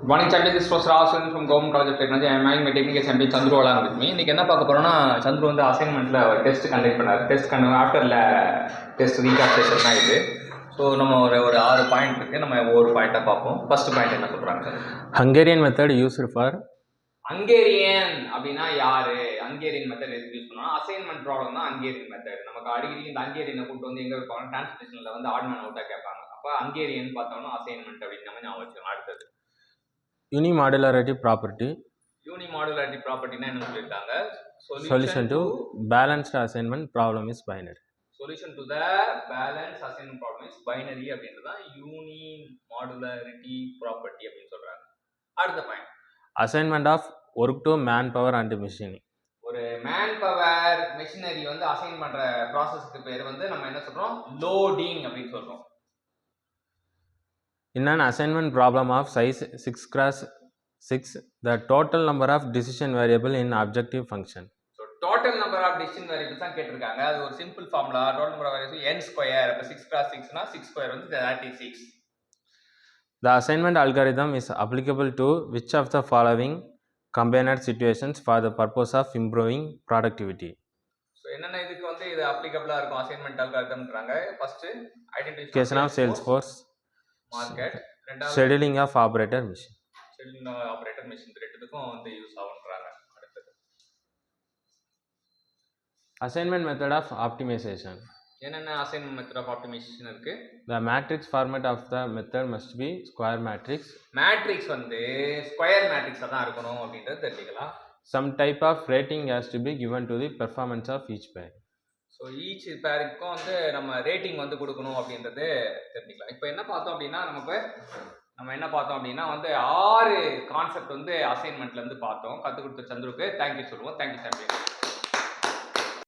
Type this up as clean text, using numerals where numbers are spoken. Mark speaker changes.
Speaker 1: Good morning, champion. This was Rasun from Government College of Technology. I am having my technical champion Chandru along with me. இன்னைக்கு என்ன பார்க்க போறோம்னா சந்துரு வந்து அசைன்மெண்ட்ல test conduct பண்ணாரு. Test ஆஃப்டர்ல test recap session தான் இது. So நம்ம ஒரு 6 பாயிண்ட் இருக்கு. நம்ம ஒவ்வொரு பாயிண்டா பார்ப்போம். ஃபர்ஸ்ட் பாயிண்ட் என்ன சொல்றாங்க?
Speaker 2: Hungarian method used for
Speaker 1: Hungarian அப்படின்னா யாரு? ஹங்கேரியன் மெத்தட் எதுக்கு யூஸ் பண்ணுவோம்? அசைன்மெண்ட் ப்ராப்ளம் தான் ஹங்கேரியன் மெத்தட். நமக்கு அடிக்கடி இந்த ஹங்கேரியனை கூப்பிட்டு வந்து எங்க வைப்பாங்க? டிரான்ஸ்லேஷன்ல வந்து ஆட் மேன் அவுட்டா கேட்பாங்க. அப்போ ஹங்கேரியன் பார்த்தோம்னா அசைன்மெண்ட் அப்படின்னு நம்ம ஞாபகம் வச்சுக்கணும். அடுத்தது
Speaker 2: யூனிமாடுலாரிட்டி ப்ராப்பர்ட்டி.
Speaker 1: யூனிமாடுலாரிட்டி ப்ராப்பர்ட்டினா என்ன சொல்லியிருக்காங்க?
Speaker 2: Solution to balanced assignment problem is binary.
Speaker 1: Solution to the balance assignment problem is binary அப்படின்றது தான் யூனிமாடுலாரிட்டி ப்ராப்பர்ட்டி அப்படின்னு சொல்றாங்க. அடுத்த point
Speaker 2: assignment of work to man power and machinery.
Speaker 1: ஒரு மேன் பவர் மிஷினரி வந்து அசைன் பண்ற ப்ராசஸ்க்கு பேர் வந்து நம்ம என்ன சொல்றோம்? லோடிங் அப்படின்னு சொல்றோம்.
Speaker 2: In an assignment problem of size 6x6, the total number of decision variable in objective function.
Speaker 1: So total number of decision variables தான் கேட்டிருக்காங்க. அது ஒரு simple formula. total number of variables n square. அப்ப 6x6 னா 6 square வந்து 36.
Speaker 2: The assignment algorithm is applicable to which of the following combined situations for the purpose of improving productivity?
Speaker 1: So என்னென்ன இதுக்கு வந்து இது அப்ளிகபிளா இருக்கும் அசைன்மெண்ட் அல்காரிதம்ன்றாங்க. First
Speaker 2: identification of salesforce
Speaker 1: market, ரெண்டாவது
Speaker 2: scheduling of operator machine.
Speaker 1: Scheduling operator machine ரெண்டுத்துக்கும் வந்து யூஸ் ஆகுன்றாங்க. அடுத்தது
Speaker 2: அசைன்மெண்ட் மெத்தட் ஆஃப் ஆப்டிமைசேஷன்.
Speaker 1: என்னென்ன அசைன்மெண்ட் மெத்தட் ஆஃப் ஆப்டிமைசேஷன் இருக்கு?
Speaker 2: The matrix format of the method must be square matrix.
Speaker 1: Matrix வந்து square மேட்ரிக்ஸா தான் இருக்கணும் அப்படின்றது தெரிஞ்சுக்கலாம்.
Speaker 2: Some type of rating has to be given to the performance of each pair.
Speaker 1: So each பேருக்கும் வந்து நம்ம rating வந்து கொடுக்கணும் அப்படின்றது தெரிஞ்சுக்கலாம். இப்போ என்ன பார்த்தோம் அப்படின்னா நம்ம என்ன பார்த்தோம் அப்படின்னா வந்து 6 கான்செப்ட் வந்து அசைன்மெண்ட்ல இருந்து பார்த்தோம். கற்றுக் கொடுத்த சந்துருக்கு தேங்க்யூ சொல்லுவோம். Thank you champion.